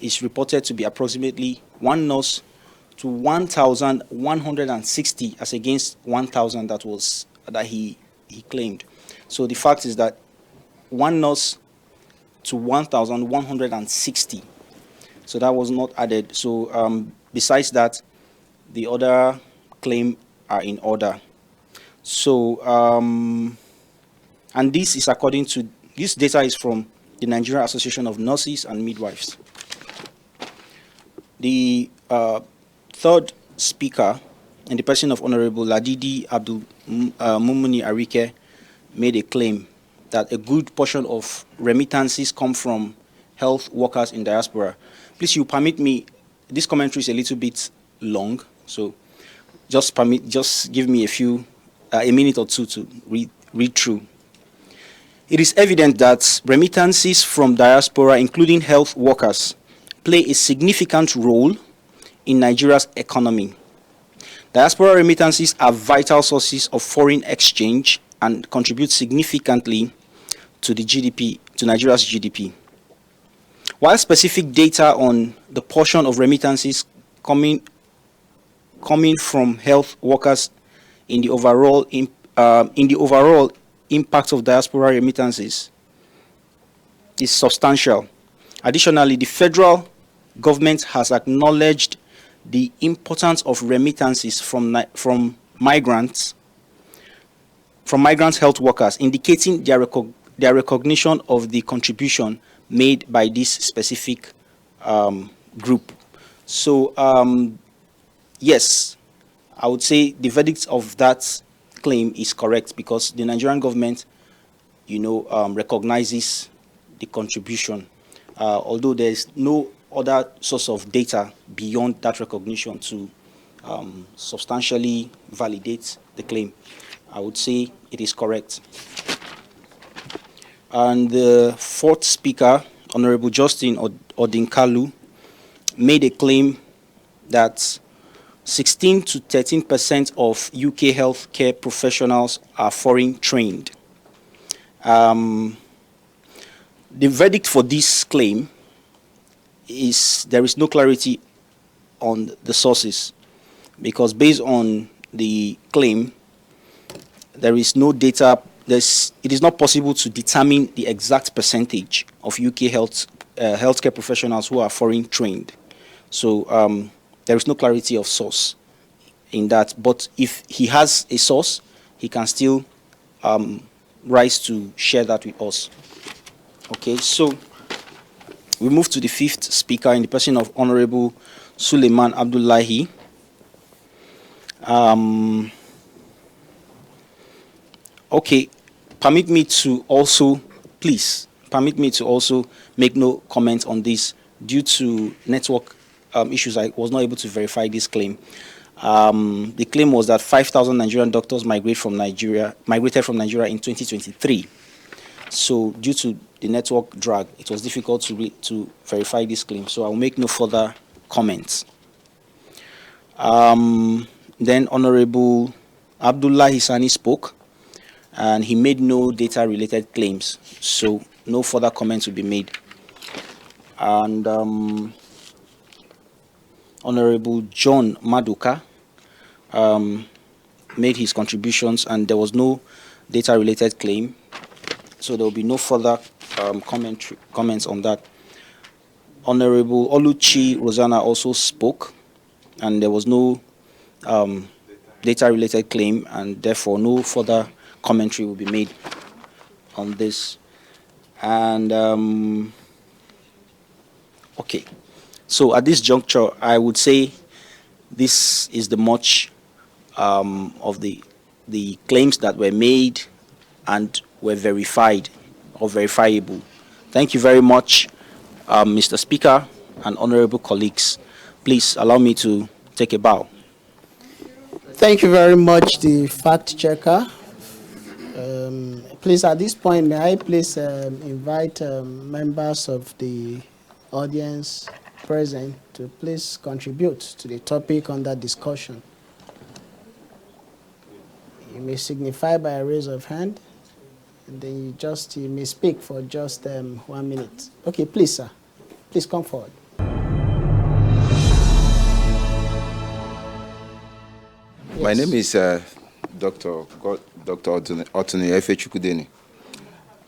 is reported to be approximately 1 nurse to 1,160, as against 1,000 that he claimed. So the fact is that 1 nurse to 1,160. So that was not added. So besides that, the other claim are in order. So and this is according to, this data is from the Nigerian Association of Nurses and Midwives. The third speaker, in the person of Honorable Ladidi Abdul Mumuni Arike, made a claim that a good portion of remittances come from health workers in diaspora. Please, you permit me, this commentary is a little bit long, so just give me a minute or two to read through. It is evident that remittances from diaspora, including health workers, play a significant role in Nigeria's economy. Diaspora remittances are vital sources of foreign exchange and contribute significantly to the GDP, to Nigeria's GDP. While specific data on the portion of remittances coming from health workers in the overall impact of diaspora remittances is substantial. Additionally, the federal government has acknowledged the importance of remittances from migrants health workers, indicating their recognition of the contribution made by this specific group. So yes, I would say the verdict of that claim is correct, because the Nigerian government, recognizes the contribution, although there is no other source of data beyond that recognition to substantially validate the claim. I would say it is correct. And the fourth speaker, Honorable Justin Odinkalu, made a claim that 16 to 13% of UK healthcare professionals are foreign trained. The verdict for this claim is there is no clarity on the sources, because based on the claim, there is no data. It is not possible to determine the exact percentage of UK healthcare professionals who are foreign trained. So there is no clarity of source in that. But if he has a source, he can still rise to share that with us. Okay, so we move to the fifth speaker, in the person of Honorable Suleiman Abdullahi. Okay, please permit me to also make no comment on this. Due to network issues, I was not able to verify this claim. The claim was that 5,000 Nigerian doctors migrated from Nigeria in 2023. So due to the network drag, it was difficult to verify this claim. So I will make no further comments. Then Honorable Abdullah Hisani spoke, and he made no data-related claims. So no further comments will be made. And Honorable John Maduka made his contributions, and there was no data-related claim, so there will be no further comments on that. Honorable Oluchi Rosanna also spoke, and there was no data-related claim, and therefore no further commentary will be made on this. And okay, so at this juncture, I would say this is the much of the claims that were made and were verified or verifiable. Thank you very much, Mr. Speaker and honorable colleagues. Please allow me to take a bow. Thank you very much, the fact checker. Please, at this point, may I please invite members of the audience present to please contribute to the topic under discussion. You may signify by a raise of hand, and then you may speak for just 1 minute. Okay, please, sir. Please come forward. My name is Dr. Otuni Efechukudeni.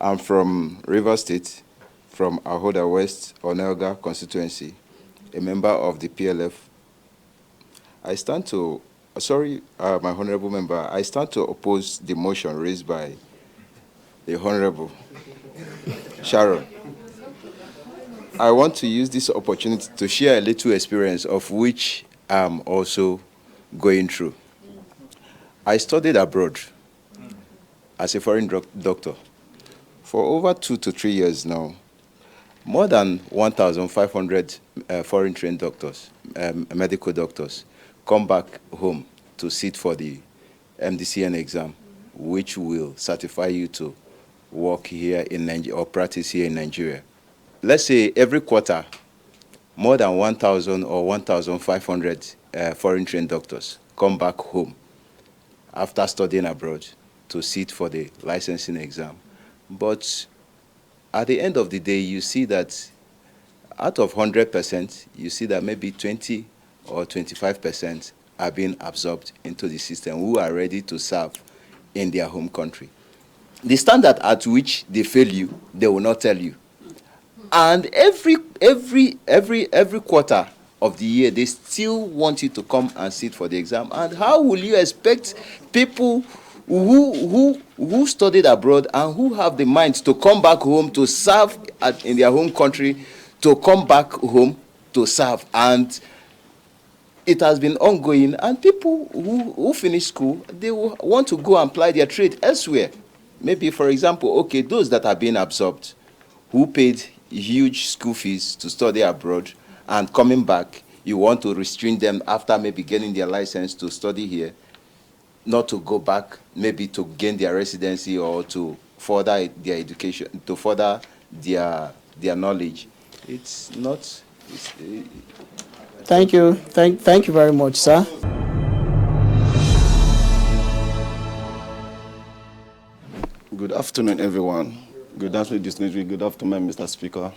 I'm from Rivers State, from Ahoda West, Onelga constituency, a member of the PLF. I stand to, my honorable member, I stand to oppose the motion raised by the Honorable Sharon. I want to use this opportunity to share a little experience of which I'm also going through. I studied abroad as a foreign doctor for over 2 to 3 years now. More than 1,500 foreign trained doctors, medical doctors, come back home to sit for the MDCN exam, which will certify you to work here in Nigeria or practice here in Nigeria. Let's say every quarter, more than 1,000 or 1,500 foreign trained doctors come back home after studying abroad to sit for the licensing exam. But at the end of the day, you see that out of 100%, you see that maybe 20 or 25% are being absorbed into the system who are ready to serve in their home country. The standard at which they fail you, they will not tell you. And every quarter of the year, they still want you to come and sit for the exam. And how will you expect people who studied abroad and who have the mind to come back home to serve in their home country, to come back home to serve? And it has been ongoing, and people who finish school, they will want to go and apply their trade elsewhere. Maybe, for example, okay, those that are being absorbed, who paid huge school fees to study abroad and coming back, you want to restrain them after maybe getting their license to study here, not to go back, maybe to gain their residency or to further their education, to further their knowledge. It's not... Thank you. Thank you very much, sir. Good afternoon, everyone. Good afternoon, distinguished. Good afternoon, Mr. Speaker.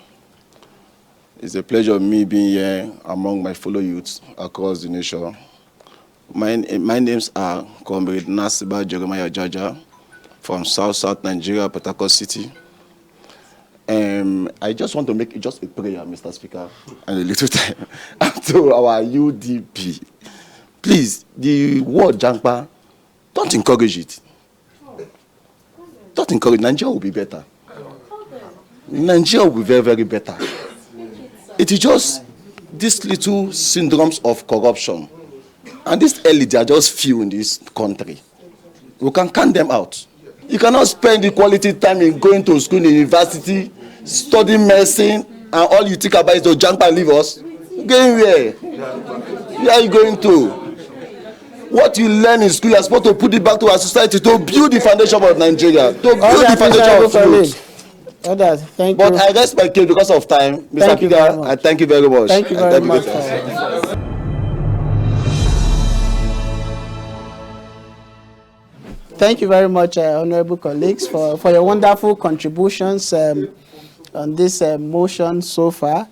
It's a pleasure of me being here among my fellow youths across the nation. My names are Comrade Nasiba Jeremiah Jaja from South Nigeria, Port Harcourt City. I just want to make just a prayer, Mr. Speaker, and a little time to our UDP. Please, the word Jankpa, don't encourage it. Don't encourage. Nigeria will be better. Nigeria will be very, very better. It is just these little syndromes of corruption. And this early, they are just few in this country. We can count them out. You cannot spend the quality time in going to school, university, studying medicine, and all you think about is to jump and leave us. Going where? Where are you going to? What you learn in school, you are supposed to put it back to our society to build the foundation of Nigeria, to build the foundation of youth. Thank but I rest my case because of time. Mr. Speaker, I thank you very much. Thank you very much. Thank you very much, honorable colleagues, for your wonderful contributions on this motion so far.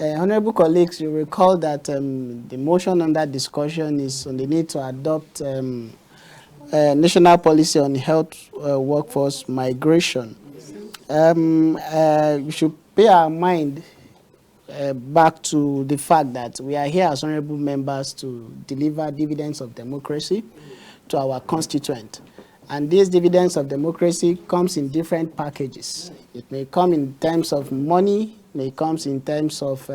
Honorable colleagues, you recall that the motion under discussion is on the need to adopt national policy on health workforce migration. We should pay our mind back to the fact that we are here as honorable members to deliver dividends of democracy to our constituent. And these dividends of democracy comes in different packages. It may come in terms of money, may comes in terms of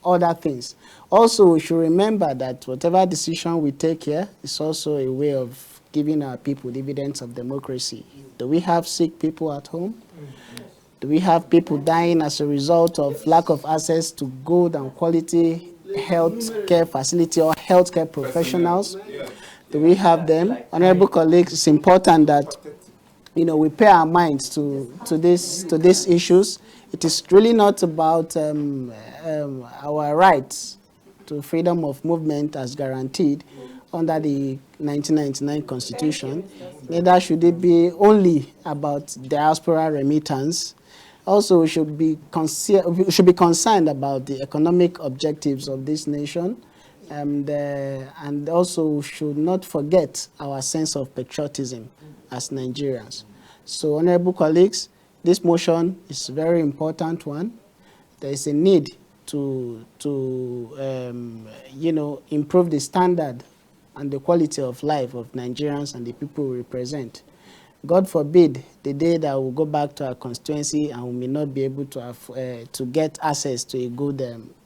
other things. Also, we should remember that whatever decision we take here is also a way of giving our people dividends of democracy. Do we have sick people at home? Do we have people dying as a result of lack of access to good and quality health care facility or healthcare professionals? Do we have them? Honorable colleagues, it's important that we pay our minds to these issues. It is really not about our rights to freedom of movement as guaranteed under the 1999 Constitution. Neither should it be only about diaspora remittance. Also, we should be concerned about the economic objectives of this nation, and also should not forget our sense of patriotism as Nigerians. So, honorable colleagues, this motion is a very important one. There is a need to improve the standard and the quality of life of Nigerians and the people we represent. God forbid the day that we'll go back to our constituency and we may not be able to have, to get access to a good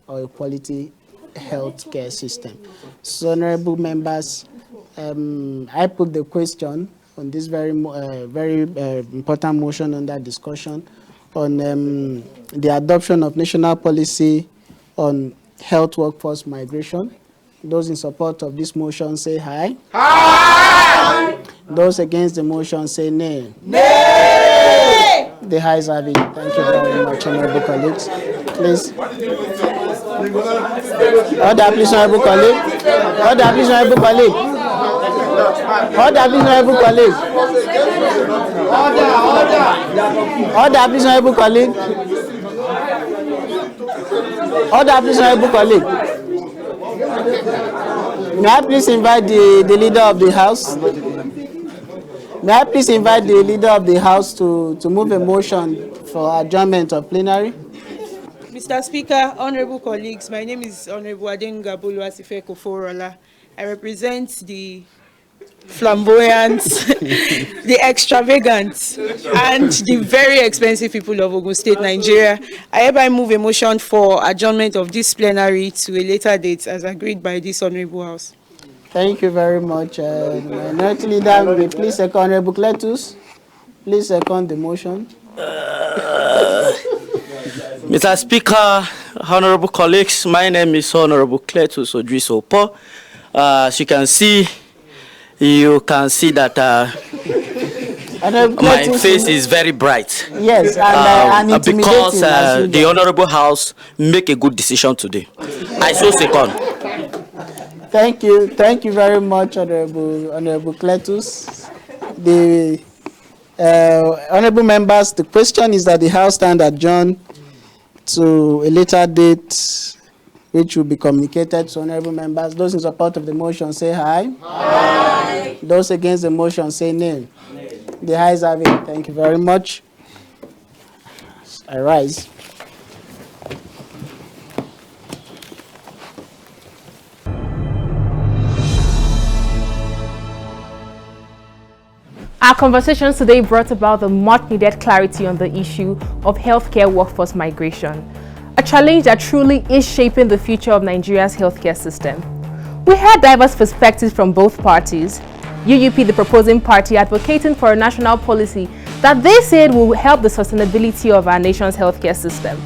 or a quality health care system. So, honorable members, I put the question on this very important motion under discussion on the adoption of national policy on health workforce migration. Those in support of this motion say aye. Aye. Those against the motion say nay. Nay. The ayes have it. Thank you very much, honorable colleagues. Please. Order, please, honorable colleague. Order, please, honorable colleague. Order, please, honorable colleague. Order, please, honorable colleague. Order, please, honorable colleague. May I please invite the leader of the House? May I please invite the leader of the House to move a motion for adjournment of plenary? Mr. Speaker, honorable colleagues, my name is Honorable Adenga Boluwasife Koforola. I represent the flamboyant, the extravagant, and the very expensive people of Ogun State, Nigeria. I hereby move a motion for adjournment of this plenary to a later date as agreed by this honorable House. Thank you very much. Minority Leader, may please second Honorable Cletus. Please second the motion. Mr. Speaker, honorable colleagues, my name is Honorable Cletus Odrisopo. As you can see that my face is very bright. Yes, and because the Honorable House make a good decision today. I so second. Thank you very much, Honorable Cletus. The honorable members, the question is that the House stand adjourned to a later date, which will be communicated to honorable members. Those in support of the motion say aye. Aye. Those against the motion say nay. Nay. The ayes have it. Thank you very much. I rise. Our conversations today brought about the much-needed clarity on the issue of healthcare workforce migration, a challenge that truly is shaping the future of Nigeria's healthcare system. We heard diverse perspectives from both parties. UUP, the proposing party, advocating for a national policy that they said will help the sustainability of our nation's healthcare system.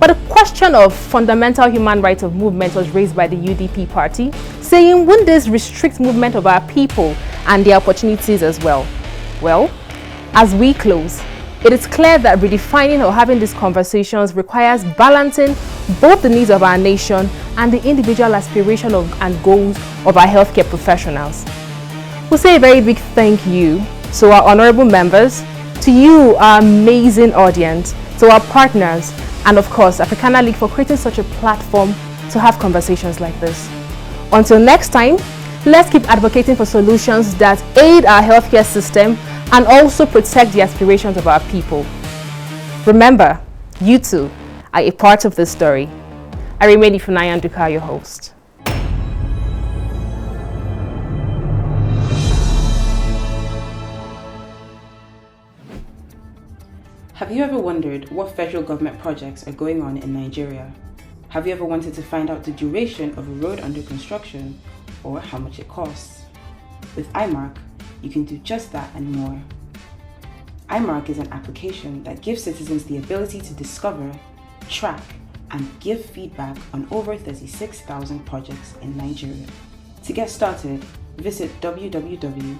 But the question of fundamental human rights of movement was raised by the UDP party, saying, wouldn't this restrict movement of our people and their opportunities as well? Well, as we close, it is clear that redefining or having these conversations requires balancing both the needs of our nation and the individual aspiration and goals of our healthcare professionals. We'll say a very big thank you to our honorable members, to you, our amazing audience, to our partners, and of course Africana League for creating such a platform to have conversations like this. Until next time, let's keep advocating for solutions that aid our healthcare system and also protect the aspirations of our people. Remember, you too are a part of this story. I remain Ifunanya Nduka, your host. Have you ever wondered what federal government projects are going on in Nigeria? Have you ever wanted to find out the duration of a road under construction or how much it costs? With iMark, you can do just that and more. iMark is an application that gives citizens the ability to discover, track, and give feedback on over 36,000 projects in Nigeria. To get started, visit www.imark.ng.